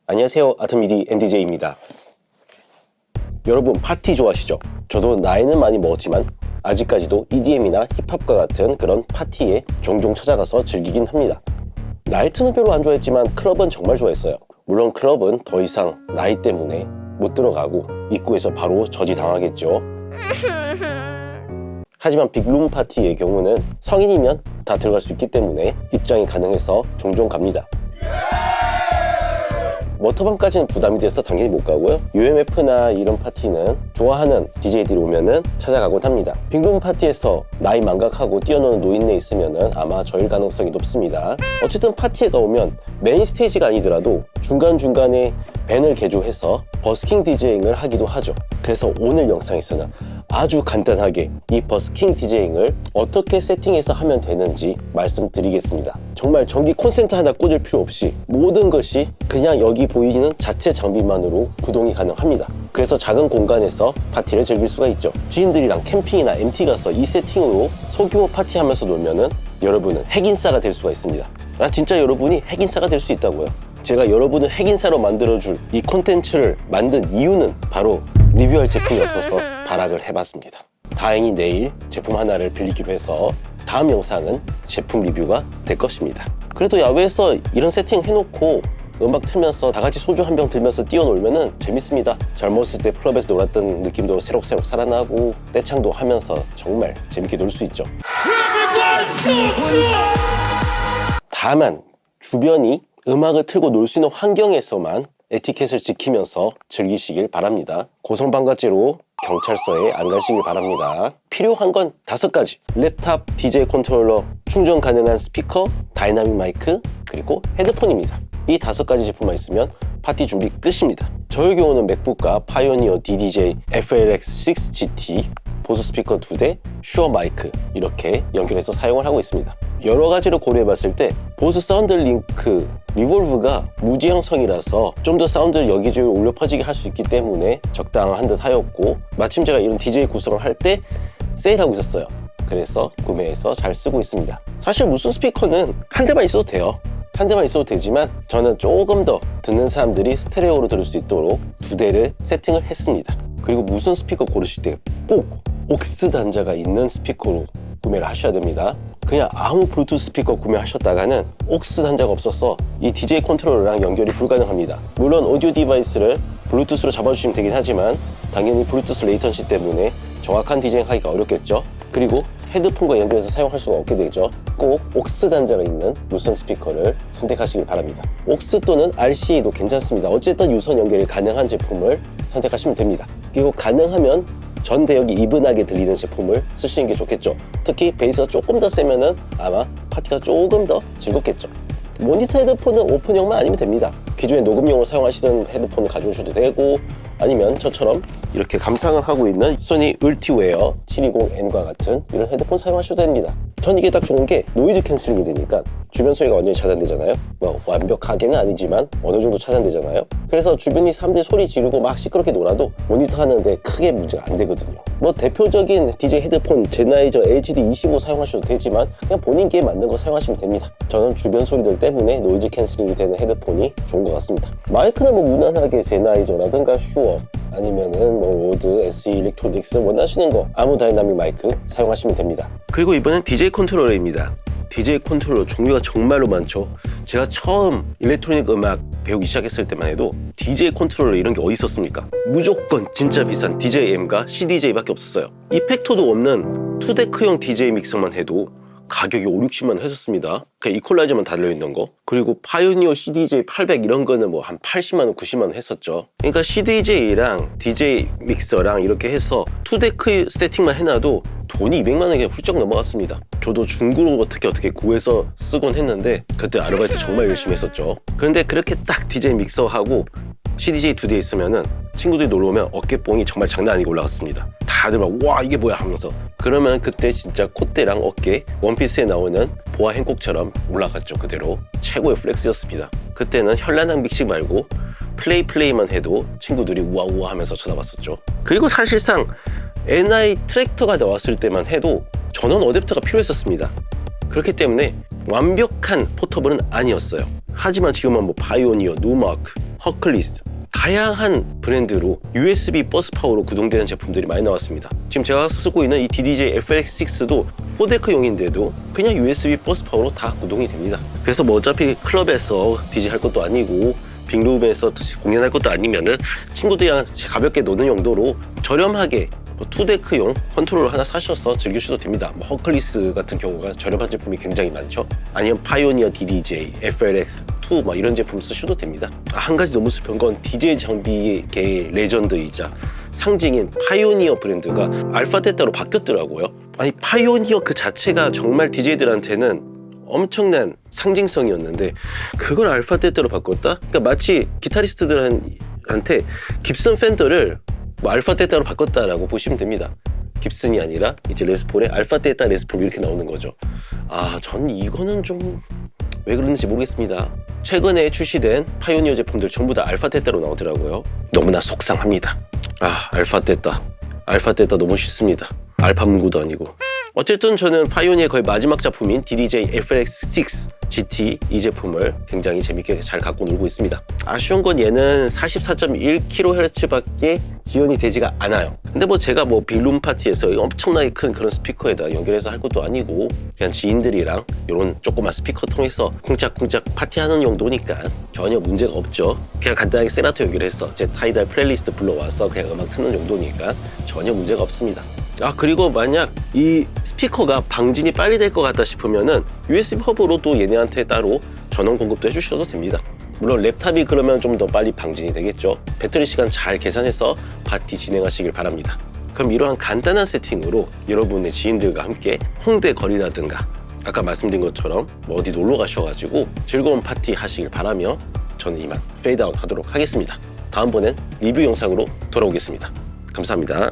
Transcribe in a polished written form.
안녕하세요, 아트미디 NDJ입니다. 여러분 파티 좋아하시죠? 저도 나이는 많이 먹었지만 아직까지도 EDM이나 힙합과 같은 그런 파티에 종종 찾아가서 즐기긴 합니다. 나이트는 별로 안 좋아했지만 클럽은 정말 좋아했어요. 물론 클럽은 더 이상 나이 때문에 못 들어가고 입구에서 바로 저지당하겠죠. 하지만 빅룸 파티의 경우는 성인이면 다 들어갈 수 있기 때문에 입장이 가능해서 종종 갑니다. 워터밤까지는 부담이 돼서 당연히 못 가고요. UMF나 이런 파티는 좋아하는 DJ들이 오면은 찾아가곤 합니다. 빅룸 파티에서 나이 망각하고 뛰어노는 노인네 있으면은 아마 저일 가능성이 높습니다. 어쨌든 파티에 가오면 메인 스테이지가 아니더라도 중간중간에 밴을 개조해서 버스킹 디제잉을 하기도 하죠. 그래서 오늘 영상에서는 아주 간단하게 이 버스킹 디제잉을 어떻게 세팅해서 하면 되는지 말씀드리겠습니다. 정말 전기 콘센트 하나 꽂을 필요 없이 모든 것이 그냥 여기 보이는 자체 장비만으로 구동이 가능합니다. 그래서 작은 공간에서 파티를 즐길 수가 있죠. 지인들이랑 캠핑이나 MT 가서 이 세팅으로 소규모 파티하면서 놀면은 여러분은 핵인싸가 될 수가 있습니다. 진짜 여러분이 핵인싸가 될 수 있다고요. 제가 여러분을 핵인싸로 만들어줄 이 콘텐츠를 만든 이유는 바로 리뷰할 제품이 없어서 발악을 해봤습니다. 다행히 내일 제품 하나를 빌리기로 해서 다음 영상은 제품 리뷰가 될 것입니다. 그래도 야외에서 이런 세팅 해놓고 음악 틀면서 다 같이 소주 한 병 들면서 뛰어놀면은 재밌습니다. 젊었을 때 클럽에서 놀았던 느낌도 새록새록 살아나고 떼창도 하면서 정말 재밌게 놀 수 있죠. 다만 주변이 음악을 틀고 놀 수 있는 환경에서만 에티켓을 지키면서 즐기시길 바랍니다. 고성방가죄로 경찰서에 안 가시길 바랍니다. 필요한 건 5가지. 랩탑, DJ 컨트롤러, 충전 가능한 스피커, 다이나믹 마이크, 그리고 헤드폰입니다. 이 5가지 제품만 있으면 파티 준비 끝입니다. 저의 경우는 맥북과 파이오니어 DDJ FLX6GT, 보스 스피커 2대, 슈어 마이크 이렇게 연결해서 사용을 하고 있습니다. 여러 가지로 고려해봤을 때 보스 사운드 링크 리볼브가 무지형성이라서 좀 더 사운드를 여기저기 올려 퍼지게 할 수 있기 때문에 적당한 듯 하였고, 마침 제가 이런 DJ 구성을 할 때 세일하고 있었어요. 그래서 구매해서 잘 쓰고 있습니다. 사실 무슨 스피커는 한 대만 있어도 돼요. 한 대만 있어도 되지만 저는 조금 더 듣는 사람들이 스테레오로 들을 수 있도록 2대를 세팅을 했습니다. 그리고 무슨 스피커 고르실 때 꼭 옥스 단자가 있는 스피커로 구매를 하셔야 됩니다. 그냥 아무 블루투스 스피커 구매하셨다가는 옥스 단자가 없어서 이 DJ 컨트롤러랑 연결이 불가능합니다. 물론 오디오 디바이스를 블루투스로 잡아주시면 되긴 하지만 당연히 블루투스 레이턴시 때문에 정확한 디제잉 하기가 어렵겠죠. 그리고 헤드폰과 연결해서 사용할 수가 없게 되죠. 꼭 옥스 단자가 있는 무선 스피커를 선택하시길 바랍니다. 옥스 또는 RCA도 괜찮습니다. 어쨌든 유선 연결이 가능한 제품을 선택하시면 됩니다. 그리고 가능하면 전 대역이 이분하게 들리는 제품을 쓰시는 게 좋겠죠. 특히 베이스가 조금 더 세면은 아마 파티가 조금 더 즐겁겠죠. 모니터 헤드폰은 오픈형만 아니면 됩니다. 기존에 녹음용으로 사용하시던 헤드폰을 가져오셔도 되고, 아니면 저처럼 이렇게 감상을 하고 있는 소니 울티웨어 720N과 같은 이런 헤드폰 사용하셔도 됩니다. 전 이게 딱 좋은 게 노이즈 캔슬링이 되니까 주변 소리가 완전히 차단되잖아요. 뭐 완벽하게는 아니지만 어느 정도 차단되잖아요. 그래서 주변이 사람들이 소리 지르고 막 시끄럽게 놀아도 모니터 하는데 크게 문제가 안 되거든요. 뭐 대표적인 DJ 헤드폰 제나이저 LGD25 사용하셔도 되지만 그냥 본인께 맞는 거 사용하시면 됩니다. 저는 주변 소리들 때문에 노이즈 캔슬링이 되는 헤드폰이 좋은 것 같습니다. 마이크는 뭐 무난하게 제나이저라든가 슈어, 아니면은 뭐 로드, SE 일렉트로닉스 원하시는 거 아무 다이나믹 마이크 사용하시면 됩니다. 그리고 이번엔 DJ 컨트롤러입니다. DJ 컨트롤러 종류가 정말로 많죠. 제가 처음 일렉트로닉 음악 배우기 시작했을 때만 해도 DJ 컨트롤러 이런 게 어디 있었습니까? 무조건 진짜 비싼 DJM과 CDJ밖에 없었어요. 이펙터도 없는 2데크형 DJ 믹서만 해도 가격이 5-60만 원 했었습니다. 그냥 이퀄라이저만 달려있는 거. 그리고 파이오니어 CDJ 800 이런 거는 뭐 한 80만 원, 90만 원 했었죠. 그러니까 CDJ랑 DJ 믹서랑 이렇게 해서 2데크 세팅만 해놔도 돈이 200만 원이 그냥 훌쩍 넘어갔습니다. 저도 중고로 어떻게 구해서 쓰곤 했는데 그때 아르바이트 정말 열심히 했었죠. 그런데 그렇게 딱 DJ 믹서하고 CDJ 2대 있으면은 친구들이 놀러 오면 어깨뽕이 정말 장난 아니게 올라갔습니다. 다들 막 와 이게 뭐야 하면서. 그러면 그때 진짜 콧대랑 어깨 원피스에 나오는 보아 행콕처럼 올라갔죠. 그대로 최고의 플렉스였습니다. 그때는 현란한 믹싱 말고 플레이만 해도 친구들이 우아우아 하면서 쳐다봤었죠. 그리고 사실상 NI 트랙터가 나왔을 때만 해도 전원 어댑터가 필요했었습니다. 그렇기 때문에 완벽한 포터블은 아니었어요. 하지만 지금은 뭐 파이오니어, 누마크, 허클리스 다양한 브랜드로 USB 버스 파워로 구동되는 제품들이 많이 나왔습니다. 지금 제가 쓰고 있는 이 DDJ FLX6도 4데크용인데도 그냥 USB 버스 파워로 다 구동이 됩니다. 그래서 뭐 어차피 클럽에서 DJ 할 것도 아니고 빅룸에서 공연할 것도 아니면은 친구들이랑 가볍게 노는 용도로 저렴하게 2데크용 컨트롤러 하나 사셔서 즐기셔도 됩니다. 뭐 허클리스 같은 경우가 저렴한 제품이 굉장히 많죠. 아니면 파이오니어 DDJ, FLX2 막 이런 제품 쓰셔도 됩니다. 한 가지 너무 슬픈 건 DJ 장비계의 레전드이자 상징인 파이오니어 브랜드가 알파 테타로 바뀌었더라고요. 아니 파이오니어 그 자체가 정말 DJ들한테는 엄청난 상징성이었는데 그걸 알파 테타로 바꿨다? 그러니까 마치 기타리스트들한테 깁슨 팬더를 뭐 알파 테타로 바꿨다라고 보시면 됩니다. 깁슨이 아니라 이제 레스폴의 알파 테타 레스폴 이렇게 나오는 거죠. 전 이거는 좀 왜 그런지 모르겠습니다. 최근에 출시된 파이오니어 제품들 전부 다 알파 테타로 나오더라고요. 너무나 속상합니다. 알파 테타 너무 싫습니다. 알파 문구도 아니고. 어쨌든 저는 파이오니어의 거의 마지막 작품인 DDJ FLX6 GT 이 제품을 굉장히 재밌게 잘 갖고 놀고 있습니다. 아쉬운 건 얘는 44.1kHz밖에 지원이 되지가 않아요. 근데 뭐 제가 뭐 빅룸 파티에서 엄청나게 큰 그런 스피커에다 연결해서 할 것도 아니고 그냥 지인들이랑 이런 조그만 스피커 통해서 쿵짝쿵짝 파티하는 용도니까 전혀 문제가 없죠. 그냥 간단하게 세라토 연결해서 제 타이달 플레이리스트 불러와서 그냥 음악 트는 용도니까 전혀 문제가 없습니다. 그리고 만약 이 스피커가 방진이 빨리 될 것 같다 싶으면은 USB 허브로 또 얘네한테 따로 전원 공급도 해주셔도 됩니다. 물론 랩탑이 그러면 좀 더 빨리 방진이 되겠죠. 배터리 시간 잘 계산해서 파티 진행하시길 바랍니다. 그럼 이러한 간단한 세팅으로 여러분의 지인들과 함께 홍대 거리라든가 아까 말씀드린 것처럼 뭐 어디 놀러 가셔가지고 즐거운 파티 하시길 바라며 저는 이만 페이드아웃 하도록 하겠습니다. 다음번엔 리뷰 영상으로 돌아오겠습니다. 감사합니다.